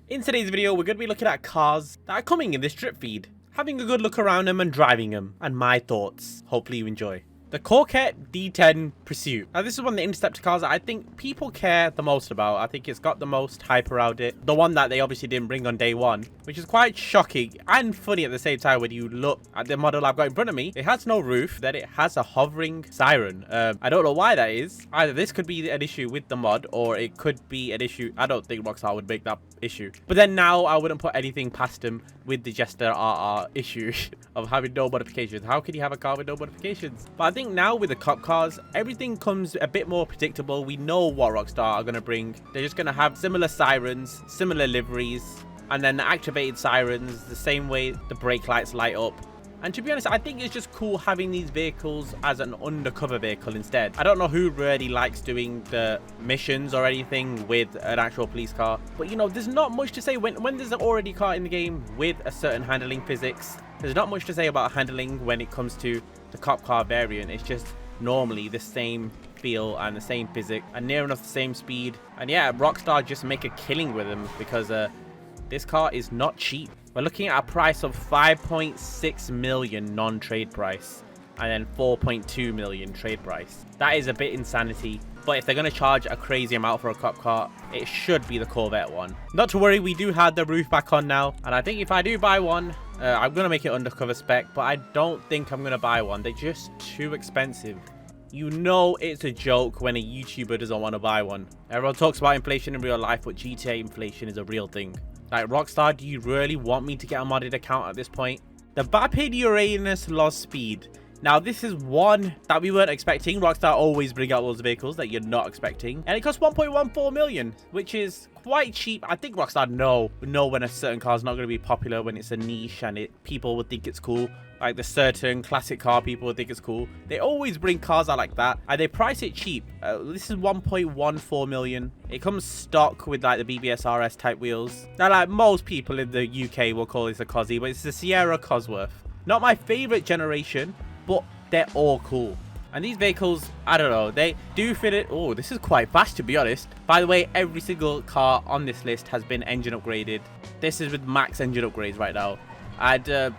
In today's video, we're going to be looking at cars that are coming in this drip feed, having a good look around them and driving them, and my thoughts. Hopefully you enjoy. The Corvette D10 Pursuit. Now, this is one of the Interceptor cars that I think people care the most about. I think it's got the most hype around it. The one that they obviously didn't bring on day one, which is quite shocking and funny at the same time when you look at the model I've got in front of me. It has no roof, then it has a hovering siren. I don't know why that is. Either this could be an issue with the mod, or it could be an issue. I don't think Rockstar would make that issue. But then now I wouldn't put anything past them with the Jester RR issue of having no modifications. How can you have a car with no modifications? But I think now with the cop cars, everything comes a bit more predictable. We know what Rockstar are going to bring. They're just going to have similar sirens, similar liveries, and then the activated sirens, the same way the brake lights light up. And to be honest, I think it's just cool having these vehicles as an undercover vehicle instead. I don't know who really likes doing the missions or anything with an actual police car. But, you know, there's not much to say when there's already a car in the game with a certain handling physics. There's not much to say about handling when it comes to the cop car variant. It's just normally the same feel and the same physics and near enough the same speed. And yeah, Rockstar just make a killing with them because this car is not cheap. We're looking at a price of 5.6 million non-trade price and then 4.2 million trade price. That is a bit insanity. But if they're going to charge a crazy amount for a cop car, it should be the Corvette one. Not to worry, we do have the roof back on now. And I think if I do buy one, I'm going to make it undercover spec. But I don't think I'm going to buy one. They're just too expensive. You know it's a joke when a YouTuber doesn't want to buy one. Everyone talks about inflation in real life, but GTA inflation is a real thing. Like, Rockstar, do you really want me to get a modded account at this point? The Vapid Uranus lost speed. Now, this is one that we weren't expecting. Rockstar always bring out those vehicles that you're not expecting. And it costs 1.14 million, which is quite cheap. I think Rockstar know when a certain car is not going to be popular, when it's a niche and people would think it's cool. Like the certain classic car people would think it's cool. They always bring cars out like that and they price it cheap. This is 1.14 million. It comes stock with like the BBS RS type wheels. Now, like most people in the UK will call this a Cosy, but it's the Sierra Cosworth. Not my favorite generation, but they're all cool. And these vehicles, I don't know, they do fit it. Oh, this is quite fast, to be honest. By the way, every single car on this list has been engine upgraded. This is with max engine upgrades right now. And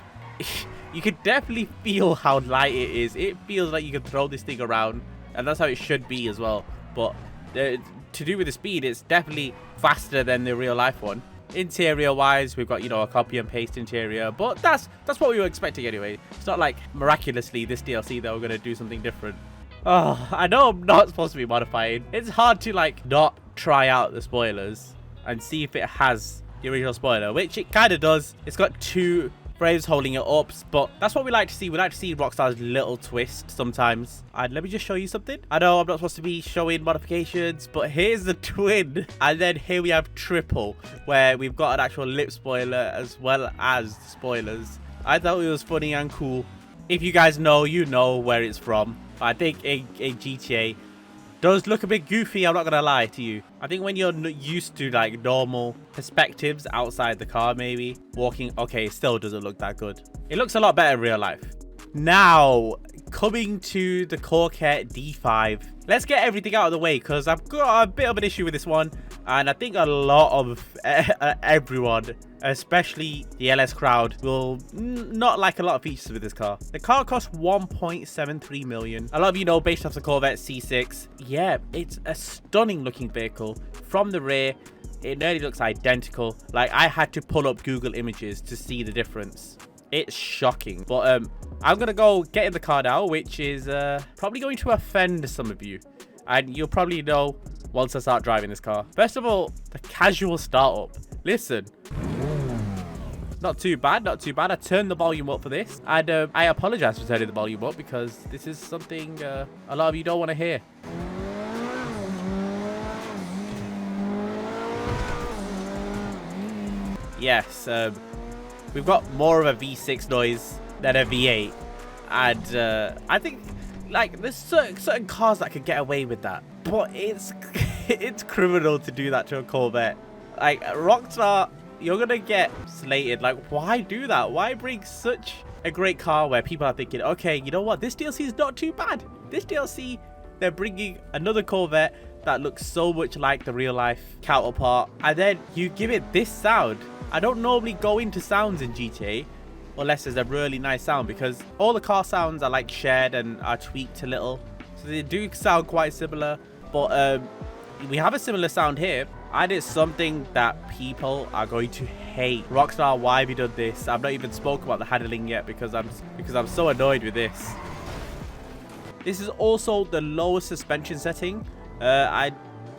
you can definitely feel how light it is. It feels like you can throw this thing around, and that's how it should be as well. But to do with the speed, it's definitely faster than the real life one. Interior wise, we've got, you know, a copy and paste interior, but that's what we were expecting anyway. It's not like miraculously this DLC that we're going to do something different. Oh, I know I'm not supposed to be modifying. It's hard to like not try out the spoilers and see if it has the original spoiler, which it kind of does. It's got two frames holding it up, but that's what we like to see. We like to see Rockstar's little twist sometimes. And let me just show you something. I know I'm not supposed to be showing modifications, but here's the twin, and then here we have triple, where we've got an actual lip spoiler as well as spoilers. I thought it was funny and cool. If you guys know, you know where it's from. I think a GTA does look a bit goofy, I'm not gonna lie to you. I think when you're used to like normal perspectives outside the car, maybe walking, okay, it still doesn't look that good. It looks a lot better in real life. Now, coming to the Corvette D5. Let's get everything out of the way because I've got a bit of an issue with this one. And I think a lot of everyone, especially the LS crowd, will not like a lot of features with this car. The car costs 1.73 million. A lot of you know, based off the Corvette C6. Yeah, it's a stunning looking vehicle. From the rear, it nearly looks identical. Like, I had to pull up Google Images to see the difference. It's shocking. But I'm going to go get in the car now, which is probably going to offend some of you. And you'll probably know once I start driving this car. First of all, the casual startup. Listen. Not too bad, not too bad. I turned the volume up for this. And I apologize for turning the volume up because this is something a lot of you don't want to hear. Yes, we've got more of a V6 noise than a V8. And I think, like, there's certain cars that could get away with that. But it's criminal to do that to a Corvette. Like, Rockstar, you're going to get slated. Like, why do that? Why bring such a great car where people are thinking, okay, you know what? This DLC is not too bad. This DLC, they're bringing another Corvette that looks so much like the real life counterpart, and then you give it this sound. I don't normally go into sounds in GTA unless there's a really nice sound, because all the car sounds are like shared and are tweaked a little, so they do sound quite similar. But we have a similar sound here, and it's something that people are going to hate. Rockstar, why have you done this? I've not even spoke about the handling yet because I'm so annoyed with this. This is also the lowest suspension setting. Yeah,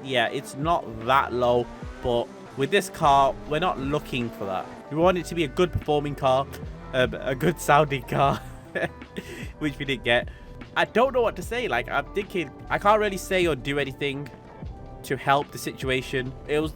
it's not that low, but with this car, we're not looking for that. We want it to be a good performing car, a good sounding car, which we didn't get. I don't know what to say. Like, I'm thinking, I can't really say or do anything to help the situation.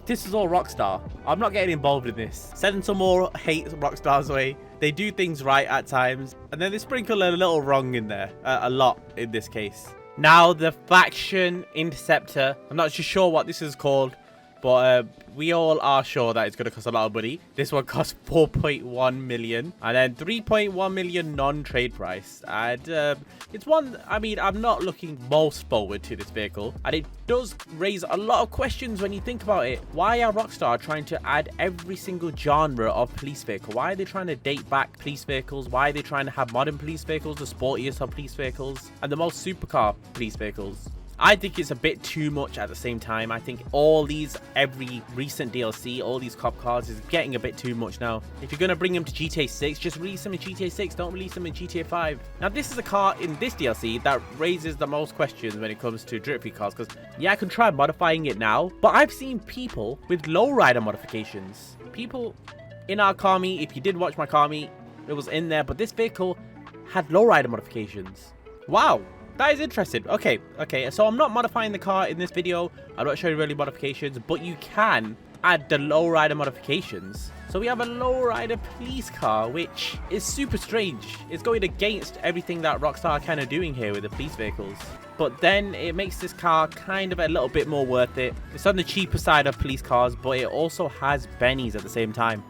This is all Rockstar. I'm not getting involved in this. Send some more hate Rockstar's way. They do things right at times, and then they sprinkle a little wrong in there, a lot in this case. Now the faction Interceptor. I'm not too sure what this is called, but we all are sure that it's going to cost a lot of money. This one costs 4.1 million, and then 3.1 million non-trade price. And it's one, I mean, I'm not looking most forward to this vehicle, and it does raise a lot of questions when you think about it. Why are Rockstar trying to add every single genre of police vehicle? Why are they trying to date back police vehicles? Why are they trying to have modern police vehicles, the sportiest of police vehicles, and the most supercar police vehicles? I think it's a bit too much at the same time. I think every recent DLC, all these cop cars is getting a bit too much now. If you're going to bring them to GTA 6, just release them in GTA 6. Don't release them in GTA 5. Now, this is a car in this DLC that raises the most questions when it comes to drift free cars. Because, yeah, I can try modifying it now, but I've seen people with lowrider modifications. People in our car meet, if you did watch my car meet, it was in there, but this vehicle had lowrider modifications. Wow. That is interesting. Okay, so I'm not modifying the car in this video. I'm not showing really modifications, but you can add the lowrider modifications. So we have a lowrider police car, which is super strange. It's going against everything that Rockstar are kind of doing here with the police vehicles. But then it makes this car kind of a little bit more worth it. It's on the cheaper side of police cars, but it also has bennies at the same time.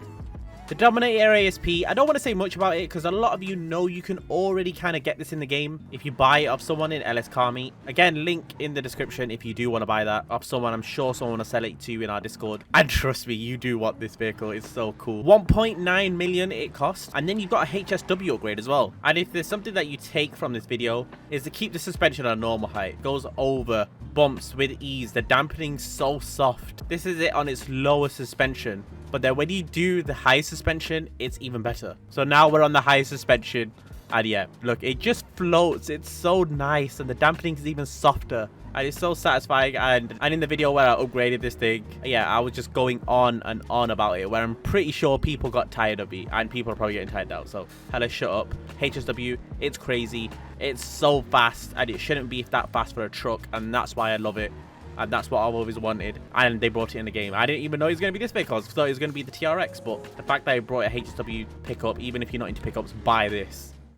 The Dominator ASP, I don't want to say much about it because a lot of you know you can already kind of get this in the game if you buy it off someone in LS Car Meet. Again, link in the description if you do want to buy that off someone. I'm sure someone will sell it to you in our Discord. And trust me, you do want this vehicle. It's so cool. 1.9 million it costs. And then you've got a HSW upgrade as well. And if there's something that you take from this video, is to keep the suspension on a normal height. It goes over bumps with ease. The dampening's so soft. This is it on its lowest suspension. But then when you do the high suspension, it's even better. So now we're on the high suspension. And yeah, look, it just floats. It's so nice. And the dampening is even softer. And it's so satisfying. And in the video where I upgraded this thing, yeah, I was just going on and on about it. Where I'm pretty sure people got tired of me. And people are probably getting tired now. So, hello, shut up. HSW, it's crazy. It's so fast. And it shouldn't be that fast for a truck. And that's why I love it. And that's what I've always wanted, and they brought it in the game. I didn't even know it was going to be this vehicle. I thought it was going to be the TRX, but the fact that they brought a HSW pickup, even if you're not into pickups, buy this.